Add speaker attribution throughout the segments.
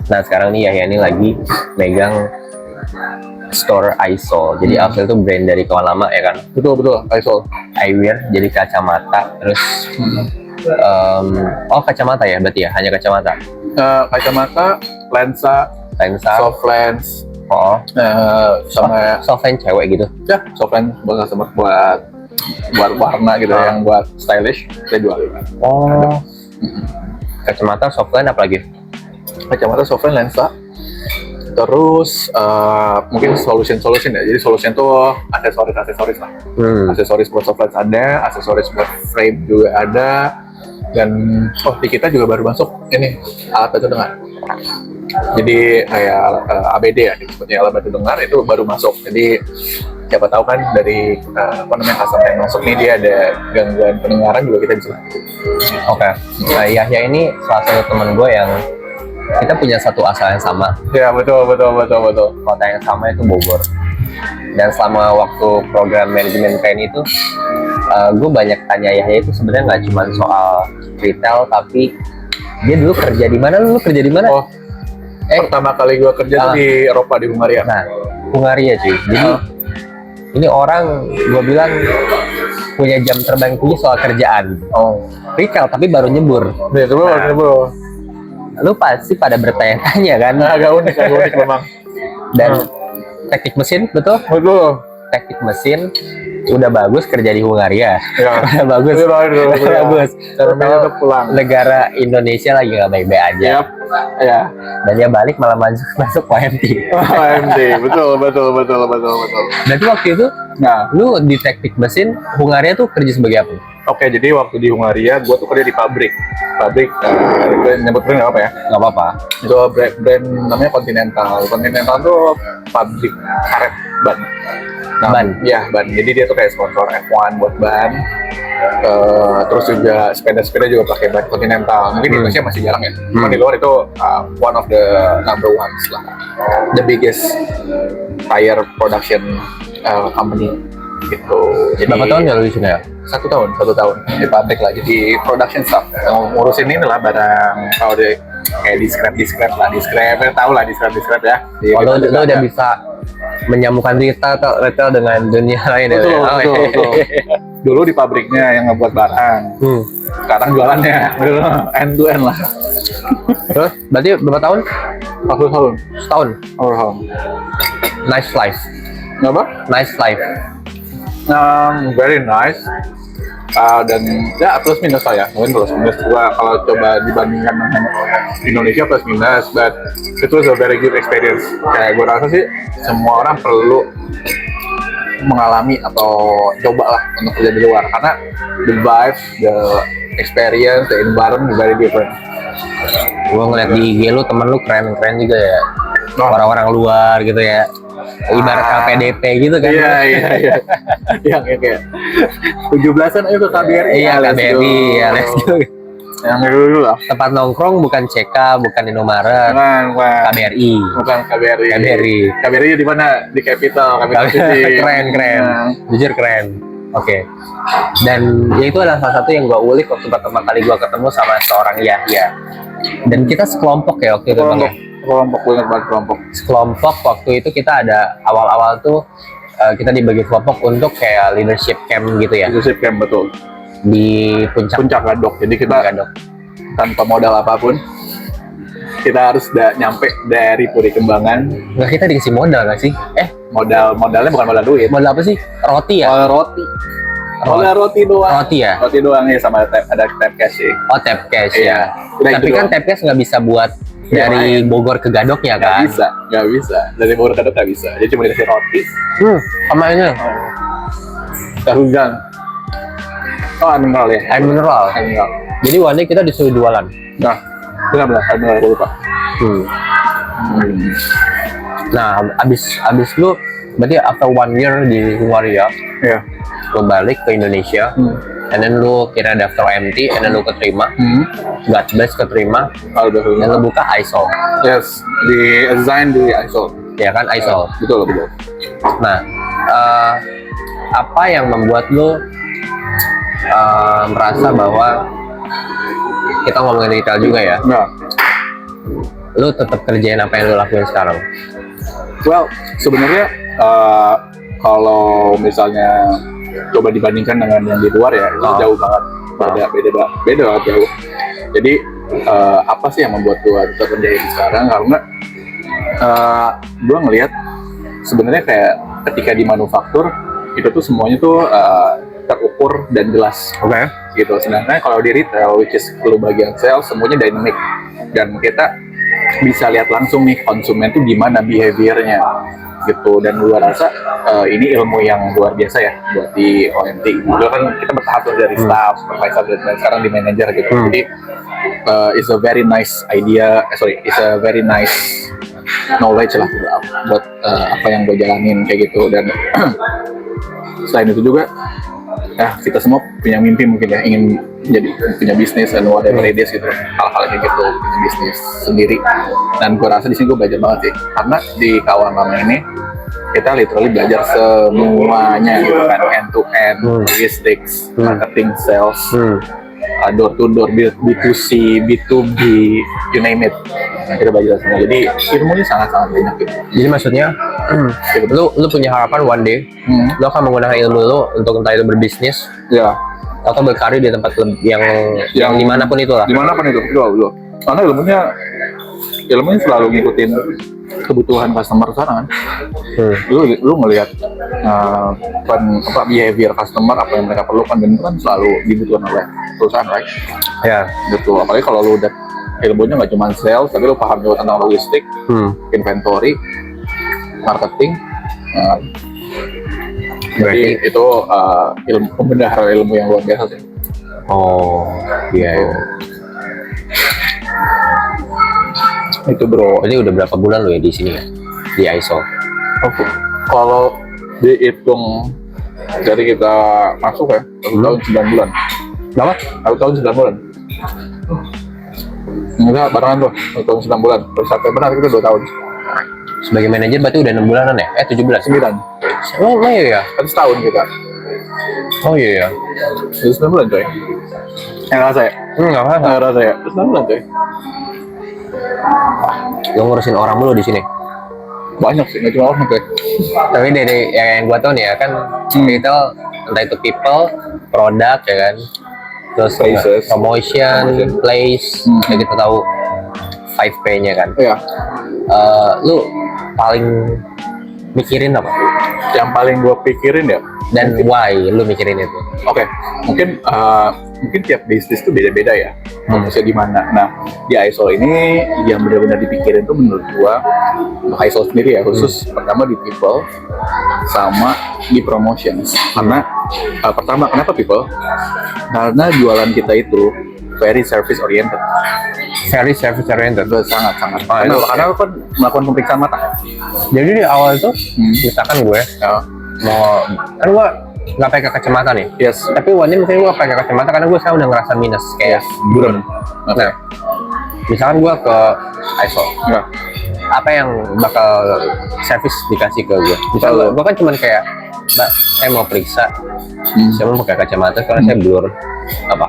Speaker 1: Nah sekarang nih Yahya ini lagi megang store ISOL. Jadi ISOL itu brand dari kawan lama ya kan.
Speaker 2: Betul ISOL.
Speaker 1: Eyewear jadi kacamata. Terus kacamata ya berarti ya, hanya kacamata.
Speaker 2: Kacamata, lensa, soft lens, sama
Speaker 1: soft lens cewek gitu.
Speaker 2: Ya, soft lens buat warna gitu, yang buat stylish kita jual.
Speaker 1: Kacamata, soft lens, apa lagi?
Speaker 2: Kacamata, soft lens, lensa, terus mungkin solution ya. Jadi solution tuh aksesoris lah. Aksesoris buat soft lens ada, aksesoris buat frame juga ada. Dan di kita juga baru masuk ini alat bantu dengar. Jadi kayak ABD ya, disebutnya alat bantu dengar itu baru masuk. Jadi siapa tahu kan dari customer yang masuk nih dia ada gangguan pendengaran juga kita bisa.
Speaker 1: Oke. Nah Yahya ini salah satu teman gue yang kita punya satu asal yang sama.
Speaker 2: Ya betul.
Speaker 1: Kota yang sama itu Bogor. Dan selama waktu program manajemen training itu, gue banyak tanya Yahya itu sebenarnya nggak cuma soal retail, tapi dia dulu kerja di mana? Lu kerja di mana?
Speaker 2: Pertama kali gue kerja di Eropa, di Hungaria.
Speaker 1: Nah, Hungaria cuy. Jadi ini orang gue bilang punya jam terbang tinggi soal kerjaan. Retail tapi baru nyebur.
Speaker 2: Nyebur.
Speaker 1: Lu pasti pada bertanya-tanya kan?
Speaker 2: Agak unik memang.
Speaker 1: Dan teknik mesin, betul? Teknik mesin udah bagus kerja di Hungaria.
Speaker 2: Ya.
Speaker 1: Udah bagus. Bagus.
Speaker 2: Terus pulang.
Speaker 1: Negara Indonesia lagi nggak baik-baik aja.
Speaker 2: Ya.
Speaker 1: Dan dia balik malah masuk OMT.
Speaker 2: OMT, betul.
Speaker 1: Berarti waktu itu, lu di teknik mesin Hungaria tuh kerja sebagai apa?
Speaker 2: Oke, jadi waktu di Hungaria, gue tuh kerja di pabrik, nyebut brand nggak apa ya?
Speaker 1: Nggak apa-apa.
Speaker 2: Itu brand namanya Continental. Continental tuh pabrik karet ban.
Speaker 1: Ban?
Speaker 2: Ya, ban. Jadi dia tuh kayak sponsor F1 buat ban. Terus juga sepeda juga pakai ban Continental. Mungkin di Indonesia masih jarang ya. Cuma di luar itu one of the number ones lah. The biggest tire production company gitu. Jadi,
Speaker 1: berapa tahun ya lu di sini ya?
Speaker 2: 1 tahun di pabrik lah, jadi production staff. Ngurusin ini lah barang, kalau di kayak diskrep tahu lah diskrep ya.
Speaker 1: Kalau lu udah bisa menyambungkan retail dengan dunia lain.
Speaker 2: Betul. Dulu di pabriknya yang ngebuat barang, sekarang jualannya end to end lah.
Speaker 1: Terus berarti berapa tahun?
Speaker 2: 40 tahun.
Speaker 1: Setahun. Nice life.
Speaker 2: Apa?
Speaker 1: Nice life.
Speaker 2: Very nice. Dan ya plus minus lah ya, mungkin plus minus juga kalau coba dibandingkan dengan Indonesia plus minus, but it was a very good experience. Kayak gue rasa sih semua orang perlu mengalami atau coba lah untuk kerja di luar, karena the vibes, the experience, the environment is very different.
Speaker 1: Gue ngeliat di IG lu, temen lu keren-keren juga ya, orang-orang luar gitu ya. Ibarat KPDP gitu kan.
Speaker 2: Iya. Yang kayak 17-an ayo ke KBRI.
Speaker 1: Iya, KBRI ya, let's go.
Speaker 2: Yang dulu lah.
Speaker 1: Tempat nongkrong bukan CK, bukan Indomaret.
Speaker 2: Bukan.
Speaker 1: KBRI.
Speaker 2: Bukan KBRI. KBRI di mana? Di Capital City.
Speaker 1: Keren. Jujur keren. Oke. Dan ya itu adalah salah satu yang gue ulik waktu pertama kali gue ketemu sama seorang Yahya. Dan kita sekelompok ya waktu itu bang ya. Sekelompok waktu itu kita ada awal-awal tuh kita dibagi kelompok untuk kayak leadership camp gitu ya.
Speaker 2: Leadership camp, betul.
Speaker 1: Di puncak
Speaker 2: Gadok. Jadi kita tanpa modal apapun, kita harus nyampe dari Puri Kembangan.
Speaker 1: Nggak, kita dikasih modal nggak sih?
Speaker 2: Modalnya bukan modal duit.
Speaker 1: Modal apa sih? Roti ya?
Speaker 2: Roti. Modal roti doang.
Speaker 1: Roti ya?
Speaker 2: Roti doang ya, sama ada tap cash sih.
Speaker 1: Oh, tap cash
Speaker 2: ya.
Speaker 1: Tapi kan tap cash nggak bisa buat dari Bogor ke Gadoknya kan?
Speaker 2: Nggak bisa. Dari Bogor ke Gadok nggak bisa. Dia cuma dikasih roti.
Speaker 1: Sama ini?
Speaker 2: Hujan. Air mineral ya?
Speaker 1: Air mineral. Jadi one day kita disuruh jualan.
Speaker 2: Nah, benar air mineral, gue lupa.
Speaker 1: Nah, abis lu berarti after 1 year di Hungaria, lu balik ke Indonesia, and then lu kira daftar MT, and then lu keterima, God bless keterima, dan lu buka ISOL.
Speaker 2: Yes, di design di ISOL.
Speaker 1: Ya kan, ISOL.
Speaker 2: Betul.
Speaker 1: Nah, apa yang membuat lu merasa bahwa kita ngomongin retail juga ya? lu tetap kerjain apa yang lu lakuin sekarang?
Speaker 2: Well, sebenarnya kalau misalnya coba dibandingkan dengan yang di luar ya, itu jauh banget, beda banget jauh. Jadi apa sih yang membuat gue tetap menjadi sekarang? Karena gue ngelihat sebenarnya kayak ketika di manufaktur itu tuh semuanya tuh terukur dan jelas.
Speaker 1: Oke.
Speaker 2: Gitu. Sedangkan kalau di retail, which is lu bagian sales, semuanya dynamic dan kita bisa lihat langsung nih konsumen tuh gimana behaviornya gitu. Dan gua rasa ini ilmu yang luar biasa ya buat di OMT. Dulu kan kita bertahap dari staff, supervisor, dan sekarang di manager gitu. Jadi it's a very nice idea, it's a very nice knowledge lah buat apa yang gue jalanin kayak gitu. Dan selain itu juga kita semua punya mimpi mungkin ya, ingin punya bisnis dan whatever it is gitu, hal-hal kayak gitu, punya bisnis sendiri. Dan gue rasa di sini gue belajar banget sih, karena di kawan lama ini kita literally belajar semuanya gitu kan, end to end, logistics, marketing, sales, door to door, B2C, B2B, you name it. Nah, kita belajar semua. Jadi ilmunya sangat-sangat banyak gitu.
Speaker 1: Jadi maksudnya lu punya harapan one day lu akan menggunakan ilmu lu untuk entah itu berbisnis
Speaker 2: ya
Speaker 1: atau berkarir di tempat yang dimanapun itu lah.
Speaker 2: Dimanapun itu, lu. Karena ilmunya selalu ngikutin kebutuhan customer sekarang kan. Lu ngelihat behavior customer, apa yang mereka perlukan, dan itu kan selalu dibutuhkan oleh perusahaan, right?
Speaker 1: Ya,
Speaker 2: betul. Apalagi kalau lu udah ilmunya nggak cuma sales, tapi lu paham juga tentang logistik, inventory, marketing. Jadi itu ilmu pembendahara ilmu yang luar biasa sih.
Speaker 1: Oh, iya.
Speaker 2: Itu bro.
Speaker 1: Jadi udah berapa bulan lu ya di sini ya, di ISO?
Speaker 2: Oke. Kalau dihitung dari kita masuk ya, 1 tahun 9 bulan.
Speaker 1: Berapa?
Speaker 2: 1 tahun 9 bulan. Enggak, barengan tuh, 1 tahun 9 bulan. Terus September nanti kita 2 tahun.
Speaker 1: Sebagai manajer berarti udah 6 bulanan ya? 17?
Speaker 2: 9.
Speaker 1: Oh iya ya?
Speaker 2: Kan setahun kita.
Speaker 1: Oh iya ya?
Speaker 2: Jadi 9 bulan coy. Yang rasa ya?
Speaker 1: Nggak apa-apa.
Speaker 2: Yang rasa ya? 9 bulan coy.
Speaker 1: Lo ngurusin orang mulu di sini?
Speaker 2: Banyak sih, nggak cuma orang coy.
Speaker 1: Tapi dari yang gua tahu nih ya kan, retail entah itu people, produk ya kan, terus
Speaker 2: Places.
Speaker 1: promotion, place, kayak kita tahu 5P-nya kan.
Speaker 2: Iya.
Speaker 1: Lu paling mikirin apa?
Speaker 2: Yang paling gue pikirin ya,
Speaker 1: Dan why lu mikirin itu?
Speaker 2: Oke, mungkin tiap bisnis tuh beda-beda ya, fokusnya di mana. Nah, di ISO ini yang benar-benar dipikirin tuh menurut gua, ISO sendiri ya, khusus pertama di people sama di promotions. Karena pertama, kenapa people? Karena jualan kita itu very service oriented.
Speaker 1: Very service oriented.
Speaker 2: Sangat-sangat. Karena kan melakukan pemeriksaan mata.
Speaker 1: Jadi di awal tuh, misalkan gue mau, kan gue nggak pakai kacamata nih.
Speaker 2: Yes.
Speaker 1: Tapi one day misalnya gue pakai kacamata karena gue sekarang udah ngerasa minus kayak burem. Nah, misalkan gue ke ISO, apa yang bakal service dikasih ke gue? Misalnya gue kan cuman kayak, Mbak, saya mau periksa, saya mau pakai kacamata karena saya blur. Apa?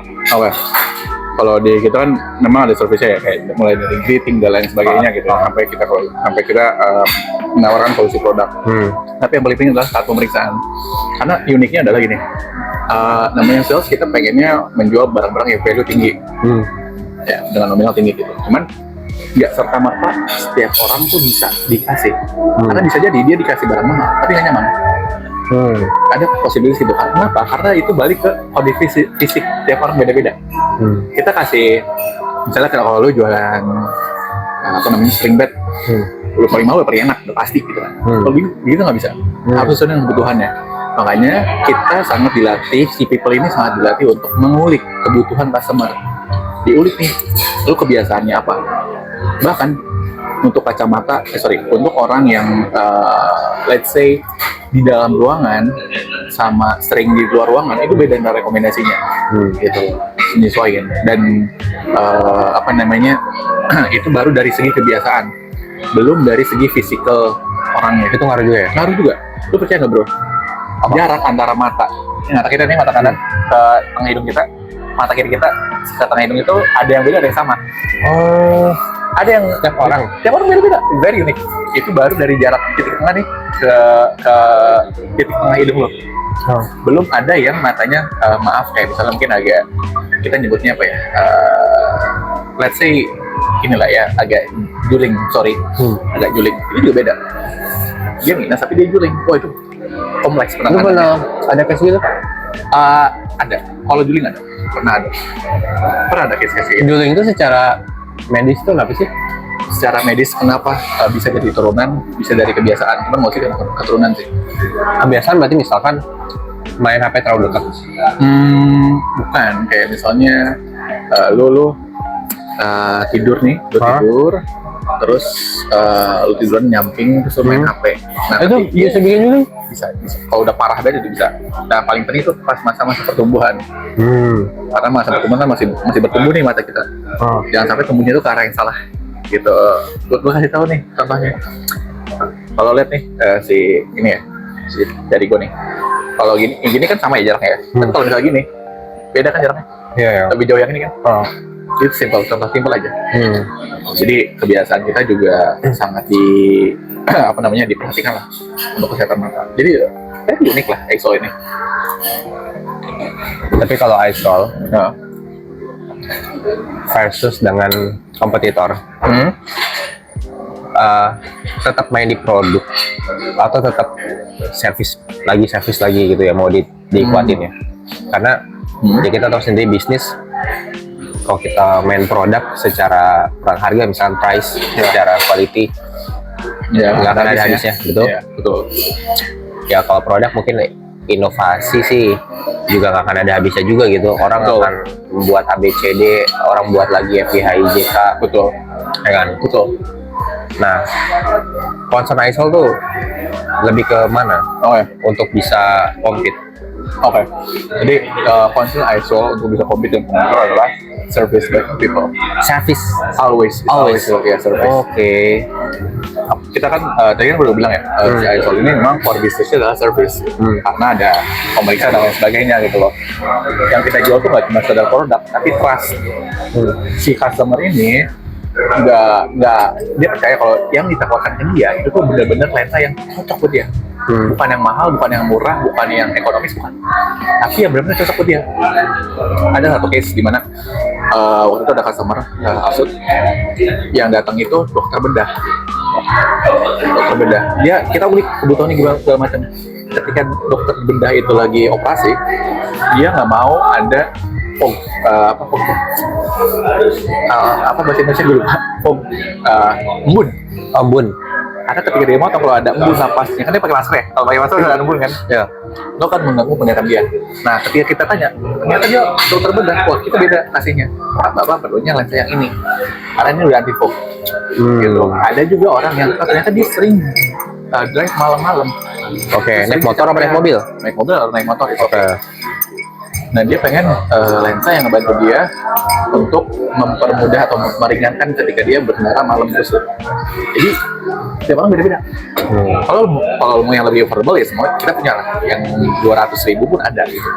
Speaker 2: Kalau di kita kan memang ada servisnya ya, kayak mulai dari greeting dan lain sebagainya gitu, sampai kita menawarkan solusi produk. Tapi yang paling penting adalah saat pemeriksaan, karena uniknya adalah gini, namanya sales kita pengennya menjual barang-barang yang value tinggi, ya dengan nominal tinggi gitu. Cuman nggak serta merta setiap orang tuh bisa dikasih, karena bisa jadi dia dikasih barang mahal tapi nggak nyaman. Ada possibility gitu. Kenapa? Karena itu balik ke kondisi fisik tiap orang beda-beda. Kita kasih, misalnya kalau lu jualan spring bed, lu paling mau paling enak, udah pasti gitu kan. Kalau begitu nggak bisa. Harus sesuai dengan kebutuhannya. Makanya kita sangat dilatih, si people ini sangat dilatih untuk mengulik kebutuhan customer. Diulik nih, lu kebiasaannya apa? Bahkan untuk kacamata, untuk orang yang let's say di dalam ruangan sama sering di luar ruangan itu beda dengan rekomendasinya, gitu, menyesuaikan. Dan itu baru dari segi kebiasaan, belum dari segi fisikal orangnya.
Speaker 1: Itu ngaruh juga ya?
Speaker 2: Ngaruh juga. Lu percaya nggak bro? Jarak antara mata kita nih, mata kanan ke tengah hidung kita, mata kiri kita ke tengah hidung itu ada yang beda, ada yang sama. ada yang
Speaker 1: Tiap orang
Speaker 2: beda-beda, very unik. Itu baru dari jarak titik tengah nih ke titik tengah hidung lo. Belum ada yang matanya maaf kayak misalnya mungkin agak kita nyebutnya apa ya? Let's say inilah ya agak juling, sorry, agak juling. Ini juga beda. Dia minus tapi dia juling. Oh itu kompleks
Speaker 1: Lu
Speaker 2: penanganannya.
Speaker 1: pernah ada case gitu?
Speaker 2: Ada. Kalau juling ada. Pernah ada case-case gitu.
Speaker 1: Juling itu secara medis tuh apa sih?
Speaker 2: Secara medis kenapa bisa dari turunan, bisa dari kebiasaan. Cuman nggak sih keturunan sih.
Speaker 1: Kebiasaan berarti misalkan main HP terlalu dekat.
Speaker 2: Bukan. Kayak misalnya lu tidur nih, tidur, terus lu tiduran nyamping terus lu main HP. Nah,
Speaker 1: Itu bisa bikin juling?
Speaker 2: bisa. Kalau udah parah banget itu bisa. Nah paling penting itu pas masa-masa pertumbuhan. Karena masa pertumbuhan kan masih bertumbuh nih mata kita. Jangan sampai tumbuhnya itu ke arah yang salah. Gitu. Gue kasih tahu nih contohnya. Kalau lihat nih si ini ya, si jari gue nih. Kalau gini kan sama ya jaraknya ya. Tapi kalau misalnya gini, beda kan jaraknya.
Speaker 1: Iya ya.
Speaker 2: Lebih jauh yang ini kan. Itu contoh simpel aja. Jadi kebiasaan kita juga sangat diperhatikan lah untuk kesehatan mata. Jadi unik lah ISOL ini.
Speaker 1: Tapi kalau ISOL versus dengan kompetitor, tetap main di produk atau tetap servis lagi gitu ya, mau dikuatin ya. Karena ya kita tahu sendiri bisnis, kalau kita main produk secara perang harga misalkan price, secara quality nggak akan ada habisnya, betul?
Speaker 2: Ya, betul.
Speaker 1: Ya kalau produk mungkin inovasi sih juga nggak akan ada habisnya juga gitu. Orang akan membuat ABCD, orang buat lagi FIHIJK,
Speaker 2: Betul.
Speaker 1: ya kan?
Speaker 2: Betul.
Speaker 1: Nah, concern ISOL tuh lebih ke mana? Untuk bisa compete.
Speaker 2: Oke. Jadi concern ISOL untuk bisa compete dengan pengaruh adalah service by people.
Speaker 1: Service
Speaker 2: Always. Ya, service.
Speaker 1: Oke.
Speaker 2: Kita kan tadi kan udah bilang ya, si ISOL ini memang core business-nya adalah service. Karena ada pemeriksaan dan lain sebagainya gitu loh. Yang kita jual tuh nggak cuma sekedar produk, tapi trust. Si customer ini nggak dia percaya kalau yang ditawarkan ke dia itu tuh benar-benar lensa yang cocok buat dia. Bukan yang mahal, bukan yang murah, bukan yang ekonomis, bukan. Tapi yang benar-benar cocok buat dia. Ada satu case di mana waktu itu ada customer Asud yang datang itu dokter bedah. Kita ulik kebutuhannya gimana segala macam. Ketika dokter bedah itu lagi operasi, dia nggak mau ada apa bahasa Indonesia dulu Pak? Embun. Karena ketika dia motong kalau ada embun napasnya kan dia pakai masker ya. Kalau pakai masker ada embun kan? Ya. Itu kan mengganggu penglihatan dia. Nah, ketika kita tanya, ternyata dia dokter bedah. Wah, kita beda kasihnya. Bapak perlunya lensa yang ini. Karena ini udah anti fog. Gitu. Ada juga orang yang ternyata dia sering drive malam-malam.
Speaker 1: Oke. Naik motor apa naik mobil?
Speaker 2: Naik mobil atau naik motor itu. Nah dia pengen lensa yang membantu dia untuk mempermudah atau meringankan ketika dia berkendara malam terus. Jadi tiap orang beda-beda. Kalau mau yang lebih affordable ya semua kita punya lah. Yang 200.000 pun ada gitu.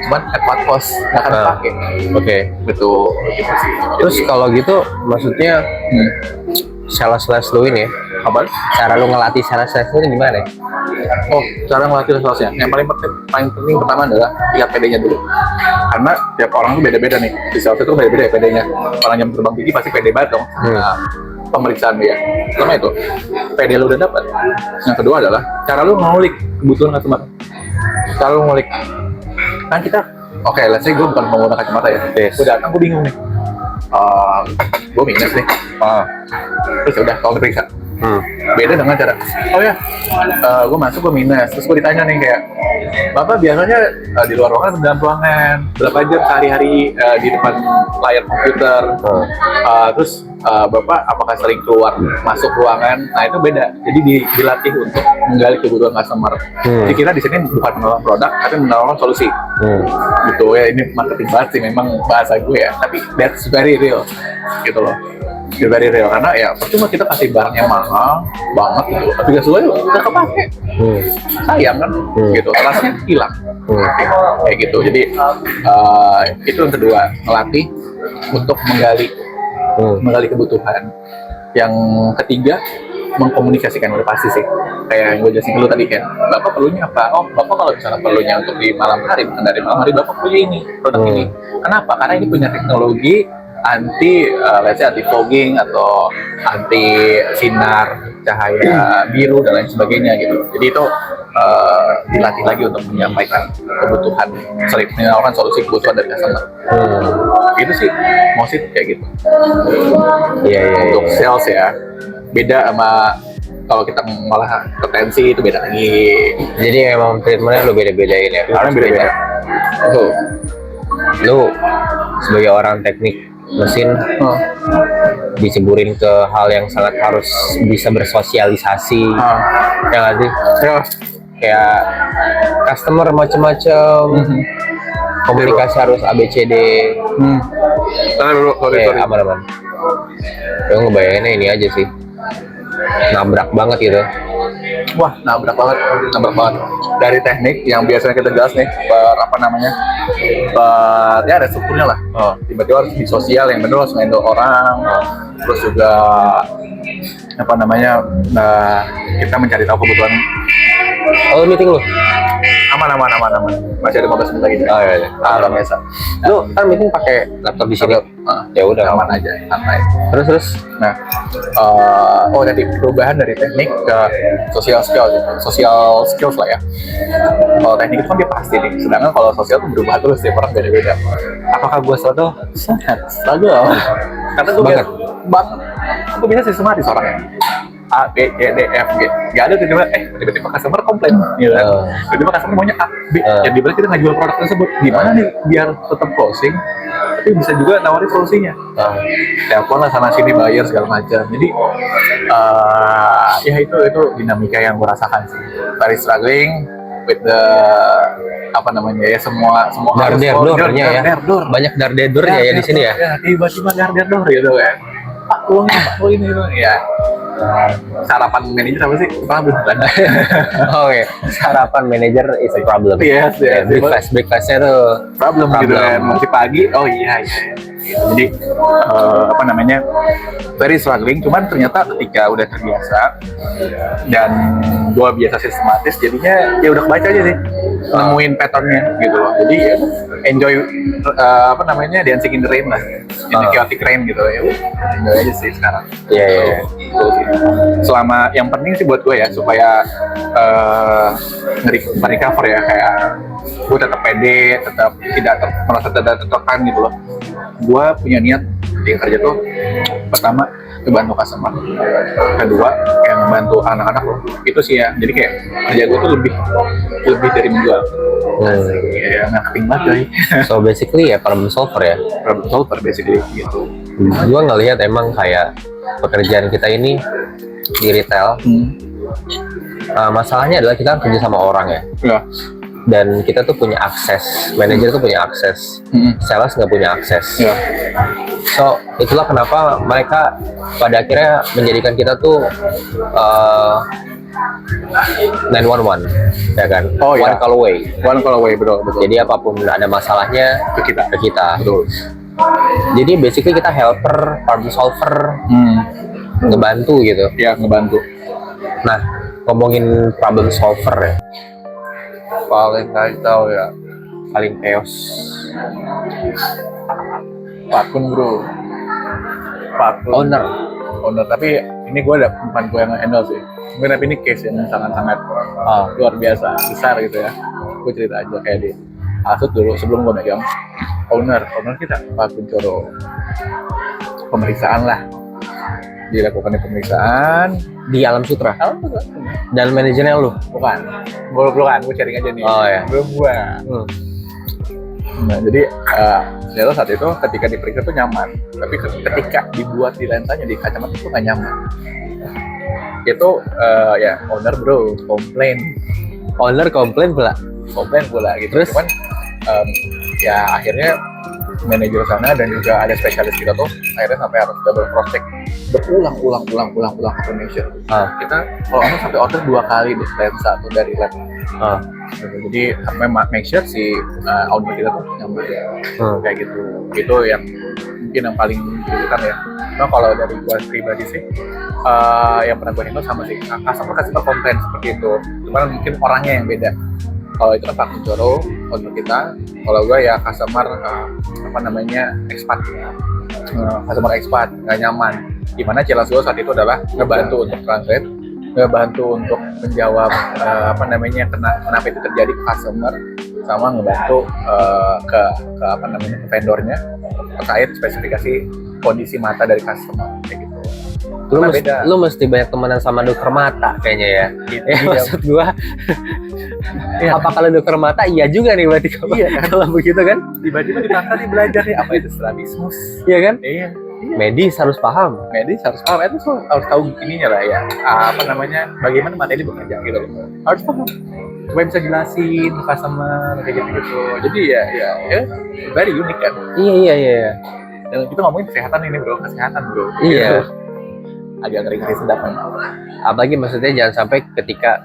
Speaker 2: Cuman at what cost nggak akan pakai.
Speaker 1: Oke.
Speaker 2: Betul. Gitu sih.
Speaker 1: Terus kalau gitu maksudnya sales lu ini,
Speaker 2: apa?
Speaker 1: Cara lu ngelatih sales lu ini gimana?
Speaker 2: Cara melatih salesnya. Yang paling penting pertama adalah lihat PD-nya dulu. Karena tiap orang tuh beda-beda nih. Di sales itu beda-beda ya PD-nya. Orang yang terbang tinggi pasti PD banget dong. Nah, pemeriksaan dia. Pertama itu, PD lu udah dapat. Yang kedua adalah cara lu ngulik kebutuhan customer. Cara lu ngulik. Kan kita, let's say gue bukan pengguna kacamata ya. Gue datang, gue bingung nih. Gue minus nih. Terus udah, kalau diperiksa. Beda dengan cara gue masuk gue minus, terus gue ditanya nih kayak Bapak biasanya di luar ruangan atau dalam ruangan, berapa jam sehari-hari di depan layar komputer, terus Bapak apakah sering keluar masuk ruangan. Nah itu beda, jadi dilatih untuk menggali kebutuhan customer. Jadi kita di sini bukan menolong produk tapi menolong solusi. Gitu ya, ini marketing banget sih memang bahasa gue ya, tapi that's very real gitu loh. Very real, karena ya percuma kita kasih barang yang mahal banget gitu, tapi gak sesuai nggak kepake, sayang kan, gitu, alasnya hilang, kayak gitu. Jadi itu yang kedua, melatih untuk menggali menggali kebutuhan. Yang ketiga, mengkomunikasikan. Udah pasti sih, kayak yang gue jelasin dulu tadi kan, bapak perlunya apa? Oh, bapak kalau misalnya perlunya untuk di malam hari, bukan dari malam hari, bapak perlunya ini, produk ini. Kenapa? Karena ini punya teknologi anti, let's say anti fogging atau anti sinar cahaya biru dan lain sebagainya gitu. Jadi itu dilatih lagi untuk menyampaikan kebutuhan, menawarkan solusi kebutuhan dari customer. Itu sih, mostly kayak gitu. Untuk sales ya, beda sama kalau kita ngolah potensi itu beda lagi.
Speaker 1: Jadi emang treatmentnya lu beda-bedain ya?
Speaker 2: Karena beda-beda.
Speaker 1: Lu sebagai orang teknik mesin diceburin ke hal yang sangat harus bisa bersosialisasi, ya nggak sih? Kayak customer macam-macam, komunikasi harus ABCD. Aman-aman. Gue ngebayanginnya ini aja sih, nabrak banget gitu.
Speaker 2: Wah, nabrak banget. Dari teknik yang biasanya kita jelas nih, ya ada strukturnya lah. Tiba-tiba harus di sosial yang benar, harus handle orang. Terus juga kita mencari tahu kebutuhan.
Speaker 1: Oh, meeting lu?
Speaker 2: Aman. Masih ada 15 menit lagi.
Speaker 1: Oh iya.
Speaker 2: Biasa.
Speaker 1: Lu kan meeting pakai laptop di sini. Ya udah
Speaker 2: aman aja, santai.
Speaker 1: Terus.
Speaker 2: Nah, tadi perubahan dari teknik ke social skills lah ya. Kalau teknik itu kan dia pasti nih, sedangkan kalau sosial itu berubah terus, tiap orang beda-beda.
Speaker 1: Apakah gue struggle?
Speaker 2: Sangat struggle. Karena gue gue bisa sistematis orangnya. A, B, C, D, F, G. Gak ada tiba-tiba customer komplain. Gitu. Tiba-tiba customer maunya A, B. Yang dibalik kita nggak jual produk tersebut. Gimana nih biar tetap closing, tapi bisa juga nawarin solusinya. Telepon lah sana sini, bayar segala macam. Jadi ya itu dinamika yang gue rasakan sih. Very struggling with the semua
Speaker 1: darder-dornya ya. Banyak darder-dornya ya di sini ya.
Speaker 2: Tiba-tiba darder-dor gitu kan. Pak, uang ini ya. Sarapan manajer apa sih? Problem kan?
Speaker 1: Oke. Sarapan manajer is a problem.
Speaker 2: Yes.
Speaker 1: Breakfastnya tuh
Speaker 2: problem gitu kan. Masih pagi. Oh iya. Jadi very struggling. Cuman ternyata ketika udah terbiasa dan gue biasa sistematis, jadinya ya udah kebaca aja sih, nemuin patternnya gitu loh. Jadi ya, enjoy dancing in the rain lah, in the chaotic rain gitu ya. Enjoy aja sih sekarang.
Speaker 1: Iya.
Speaker 2: Selama yang penting sih buat gue ya, supaya recover ya, kayak gue tetap pede, tetap tidak merasa tertekan gitu loh. Gue punya niat di kerja tuh, pertama bantu customer, kedua yang bantu anak-anak loh, itu sih ya. Jadi kayak kerja gue tuh lebih dari menjual. Ya marketing banget guys.
Speaker 1: So basically ya problem solver
Speaker 2: basically gitu.
Speaker 1: Gue ngelihat emang kayak pekerjaan kita ini di retail, masalahnya adalah kita kerja sama orang ya. Dan kita tuh punya akses, manajer tuh punya akses, sales nggak punya akses. So itulah kenapa mereka pada akhirnya menjadikan kita tuh 911, ya kan? One call away, betul. Jadi apapun ada masalahnya ke kita. Betul. Jadi basically kita helper, problem solver, ngebantu gitu.
Speaker 2: Ya, ngebantu.
Speaker 1: Nah, ngomongin problem solver ya, paling chaos.
Speaker 2: Pakun bro.
Speaker 1: Owner.
Speaker 2: Tapi ini bukan gue yang handle sih. Mungkin tapi ini case yang sangat-sangat luar biasa, besar gitu ya. Gue cerita aja kayak di Asut dulu sebelum gue megang. Owner kita Pak Kuncoro. Pemeriksaan lah. Dilakukan pemeriksaan
Speaker 1: di Alam Sutra. Dan manajernya lu?
Speaker 2: Bukan, gue sharing aja nih.
Speaker 1: Oh ya.
Speaker 2: Belum gue. Nah, jadi saat itu ketika diperiksa tuh nyaman, tapi ketika dibuat di lensanya di kacamata itu nggak nyaman. Itu ya owner bro komplain pula gitu. Terus? Cuman ya akhirnya manajer sana dan juga ada spesialis kita tuh akhirnya sampai harus double cross check berulang confirmation. Kita kalau sampai order 2 kali di lensa tuh dari lab. Jadi memang make sure si owner kita tuh nyaman kayak gitu. Itu yang mungkin yang paling dibutuhkan ya. Nah kalau dari gue pribadi sih, yang pernah gue handle sama sih customer komplain seperti itu. Cuman mungkin orangnya yang beda. Kalau itu kan Pak Kuncoro, owner kita. Kalau gue ya customer expat, customer expat nggak nyaman. Dimana challenge gue saat itu adalah ngebantu untuk translate, ngebantu untuk menjawab kenapa itu terjadi ke customer, sama ngebantu ke vendornya terkait spesifikasi kondisi mata dari customer kayak gitu.
Speaker 1: Lu mesti banyak temenan sama dokter mata kayaknya ya. Maksud gua apa kalau dokter mata iya juga nih berarti kalau begitu kan
Speaker 2: tiba-tiba ditantang nih belajar nih apa itu strabismus,
Speaker 1: iya kan?
Speaker 2: Iya.
Speaker 1: Medis harus paham
Speaker 2: Itu harus tahu ininya lah ya, bagaimana mata ini bekerja gitu loh, harus paham supaya bisa jelasin ke customer kayak gitu. Jadi ya very unik kan.
Speaker 1: Iya.
Speaker 2: Dan kita ngomongin kesehatan bro.
Speaker 1: Iya.
Speaker 2: Agak ngeri sedap kan.
Speaker 1: Apalagi maksudnya jangan sampai ketika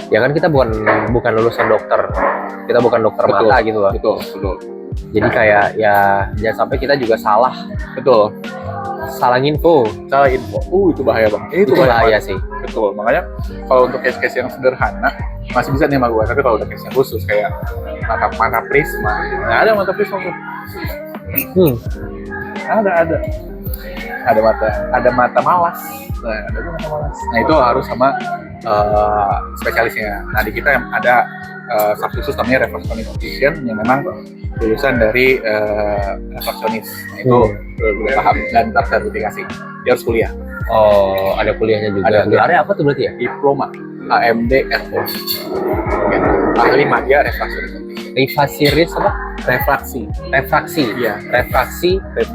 Speaker 1: ya kan kita bukan lulusan dokter, kita bukan dokter mata gitu loh.
Speaker 2: Betul.
Speaker 1: Jadi kayak ya jangan sampai kita juga salah info.
Speaker 2: Itu bahaya bang.
Speaker 1: Itu bahaya sih.
Speaker 2: Betul. Makanya kalau untuk case-case yang sederhana masih bisa nih sama gue, tapi kalau udah case yang khusus kayak mata prisma, ada mata prisma tuh. Ada mata malas. Nah itu harus sama spesialisnya. Nah di kita yang ada staff khusus namanya refractionist optician yang memang lulusan dari refractionist. Nah, itu udah paham dan tersertifikasi. Dia harus kuliah.
Speaker 1: Oh, ada kuliahnya juga. Gelarnya apa tuh berarti ya?
Speaker 2: Diploma AMD RO. Ahli media refractionist.
Speaker 1: Refractionist apa?
Speaker 2: Refraksi.
Speaker 1: Iya. Refraksi.
Speaker 2: Ahli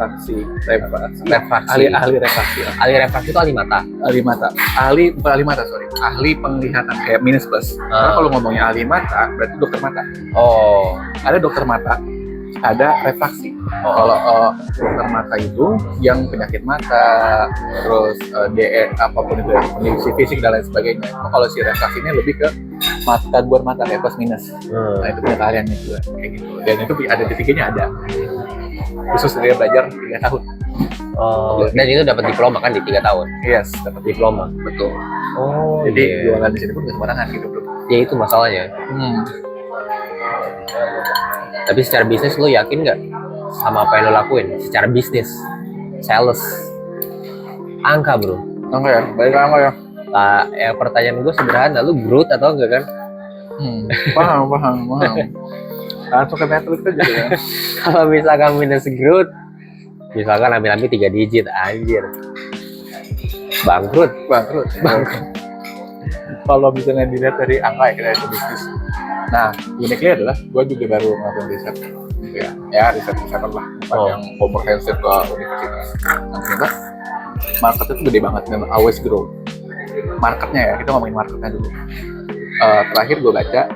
Speaker 2: refraksi.
Speaker 1: Ahli refraksi itu ahli mata.
Speaker 2: Ahli penglihatan kayak minus plus. Karena kalau ngomongnya ahli mata berarti dokter mata.
Speaker 1: Oh.
Speaker 2: Ada dokter mata, ada refraksi. Kalau dokter mata itu yang penyakit mata, terus apapun itu ya, kondisi fisik dan lain sebagainya. Kalau si refraksi ini lebih ke gangguan mata kayak plus minus. Nah itu punya keahliannya juga kayak gitu. Dan itu ada titiknya ada. Khusus dia belajar 3 tahun.
Speaker 1: Oh. Dan itu dapat diploma kan di 3 tahun?
Speaker 2: Yes, dapat diploma. Betul.
Speaker 1: Oh.
Speaker 2: Jadi jualan di sini pun nggak sembarangan gitu bro.
Speaker 1: Ya itu masalahnya. Tapi secara bisnis lo yakin nggak sama apa yang lo lakuin? Secara bisnis, sales, angka bro.
Speaker 2: Angka ya, baik angka ya.
Speaker 1: Nah, pertanyaan gue sederhana, lu growth atau enggak kan?
Speaker 2: Paham. Langsung ke metrik aja ya.
Speaker 1: Kalau misalkan minus growth, misalkan ambil 3 digit, anjir, bangkrut.
Speaker 2: Kalau misalnya dilihat dari angka ya, kita itu bisnis. Nah, uniknya adalah gue juga baru ngelakuin riset, ya riset lah, bukan yang komprehensif ke universitas. Nah, ternyata marketnya tuh gede banget dan always grow. Marketnya ya, kita ngomongin marketnya dulu. Terakhir gue baca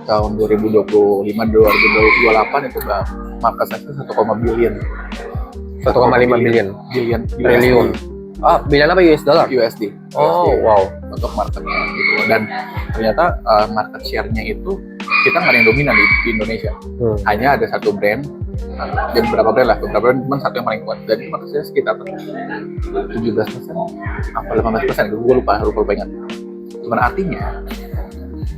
Speaker 2: tahun 2025-2028 itu market size 1,5 billion.
Speaker 1: Triliun. Oh, billion apa US dollar?
Speaker 2: USD.
Speaker 1: Oh, wow.
Speaker 2: Untuk marketnya gitu. Dan ternyata market share-nya itu kita nggak ada yang dominan di Indonesia. Hanya ada satu brand, dan beberapa brand, cuma satu yang paling kuat. Dan itu market share sekitar 17%, apa 18%, gue lupa ingat. Cuman artinya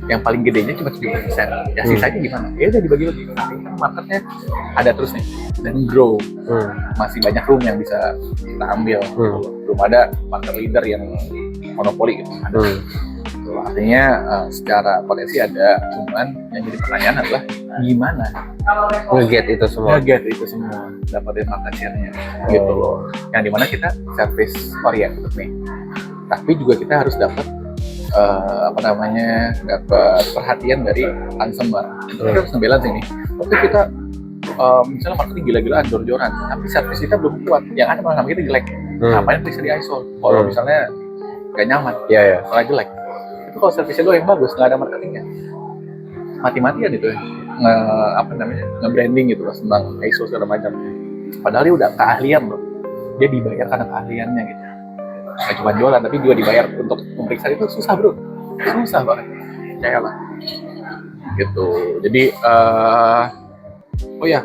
Speaker 2: yang paling gedenya cuma 70%. Ya sisanya gimana? Ya udah dibagi-bagi. Artinya marketnya ada terus nih dan grow. Masih banyak room yang bisa kita ambil. Belum ada market leader yang monopoli gitu. Artinya secara potensi ada, cuman yang jadi pertanyaan adalah gimana
Speaker 1: nge-get itu semua
Speaker 2: dapetin market share-nya gitu loh. Yang dimana kita service oriented nih, tapi juga kita harus dapat dapat perhatian dari consumer. Kita harus ngebalance sini. Waktu kita misalnya marketing gila-gilaan, jor-joran, tapi service kita belum kuat. Yang ada malah kita jelek. Ngapain bisa di ISO? Kalau misalnya gak nyaman, malah jelek. Itu kalau service-nya lo yang bagus, nggak ada marketingnya, mati-matian itu ya. Nge-branding gitu loh tentang ISO segala macam. Padahal dia udah keahlian loh. Dia dibayar karena keahliannya gitu. Gak cuma jualan, tapi juga dibayar untuk memeriksa. Itu susah bro, susah banget. percaya lah gitu. Jadi oh ya,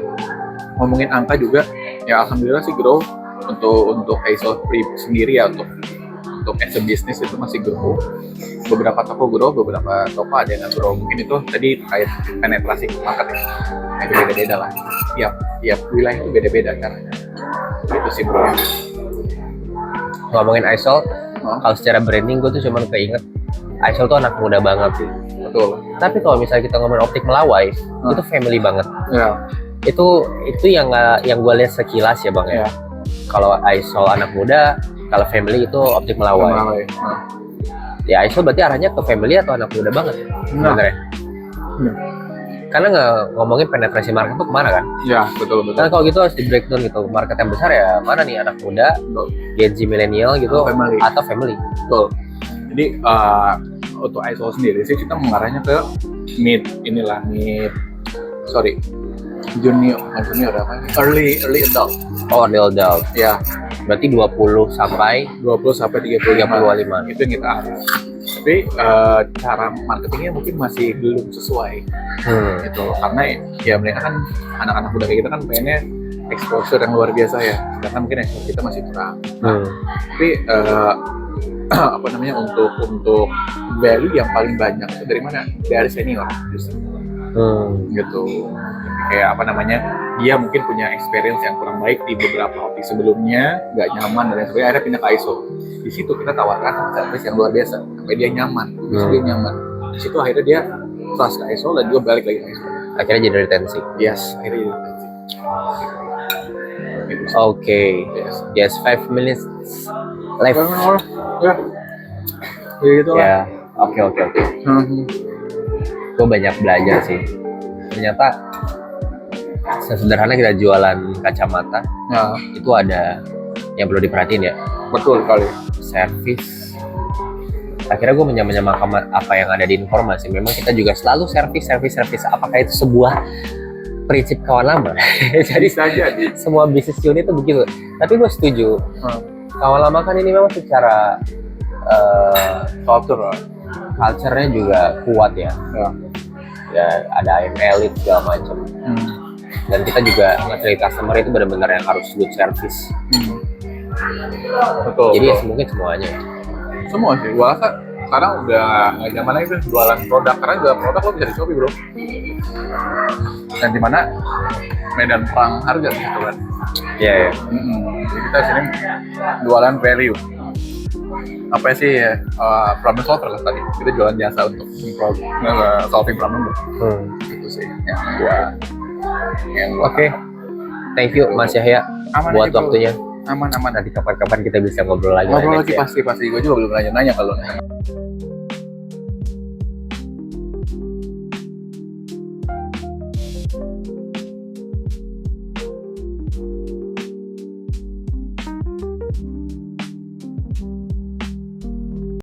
Speaker 2: ngomongin angka juga ya, alhamdulillah sih grow untuk ISO sendiri ya, untuk as a business itu masih grow. Beberapa toko grow, beberapa toko ada yang nggak grow. Mungkin itu tadi terkait penetrasi market ya. Nah, itu beda-beda lah. Tiap wilayah itu beda-beda caranya. Itu sih bro.
Speaker 1: Ngomongin Aisol, kalau secara branding gue tuh cuman keinget Aisol tuh anak muda banget sih.
Speaker 2: Betul.
Speaker 1: Tapi kalau misalnya kita ngomongin Optik Melawai, itu family banget.
Speaker 2: Ya.
Speaker 1: Itu yang gue lihat sekilas ya bang ya. Kalau Aisol anak muda, kalau family itu Optik Melawai. Ya Aisol berarti arahnya ke family atau anak muda banget ya? Sebenarnya. Karena nggak ngomongin penetrasi market tuh kemana kan?
Speaker 2: Ya betul.
Speaker 1: Karena kalau gitu harus di breakdown gitu, market yang besar ya mana nih, anak muda, Gen Z milenial gitu, atau family.
Speaker 2: Betul. Jadi untuk ISO sendiri sih kita mengarahnya ke junior apa? Early adult.
Speaker 1: Oh, early adult.
Speaker 2: Ya.
Speaker 1: Berarti 20 sampai
Speaker 2: 35. Itu yang kita arah. Tapi cara marketingnya mungkin masih belum sesuai gitu, karena ya mereka kan anak-anak muda kayak kita kan pengennya exposure yang luar biasa ya, sedangkan mungkin exposure kita masih kurang. Tapi apa namanya, untuk value yang paling banyak itu dari mana? Dari senior justru. Gitu. Kayak apa namanya, dia mungkin punya experience yang kurang baik di beberapa optik sebelumnya, nggak nyaman dan sebagainya, akhirnya pindah ke ISO. Di situ kita tawarkan service yang luar biasa sampai dia nyaman. Dia nyaman. Di situ akhirnya dia trust ke ISO dan juga balik lagi ke ISO.
Speaker 1: Akhirnya jadi retensi.
Speaker 2: Yes, akhirnya jadi retensi.
Speaker 1: Oke. Yes, 5 minutes left.
Speaker 2: Ya. Gitu
Speaker 1: ya. Oke. Gue banyak belajar sih. Ternyata sesederhana kita jualan kacamata, itu ada yang perlu diperhatiin ya.
Speaker 2: Betul sekali.
Speaker 1: Servis. Akhirnya gue menyamakan apa yang ada di informasi. Memang kita juga selalu servis. Apakah itu sebuah prinsip kawan lama? Jadi
Speaker 2: saja
Speaker 1: semua bisnis unit itu begitu. Tapi gue setuju. Kawan lama kan ini memang secara culture-nya juga kuat ya. Ya ada IM elite segala macam. Dan kita juga nge-treat customer itu benar-benar yang harus good service.
Speaker 2: Betul.
Speaker 1: Jadi ya mungkin semuanya.
Speaker 2: Semua sih. Gua rasa sekarang udah zaman itu jualan produk, karena jualan produk lo bisa di Shopee bro. Dan dimana medan perang harga gitu kan.
Speaker 1: Iya.
Speaker 2: Jadi kita sini jualan value. Apa sih problem solver lah tadi. Kita jualan jasa untuk solving problem. Itu sih yang gua.
Speaker 1: Oke. Thank you Mas Yahya buat waktunya.
Speaker 2: Aman.
Speaker 1: Nanti kapan-kapan kita bisa ngobrol lagi.
Speaker 2: Pasti. Gue juga belum nanya kalau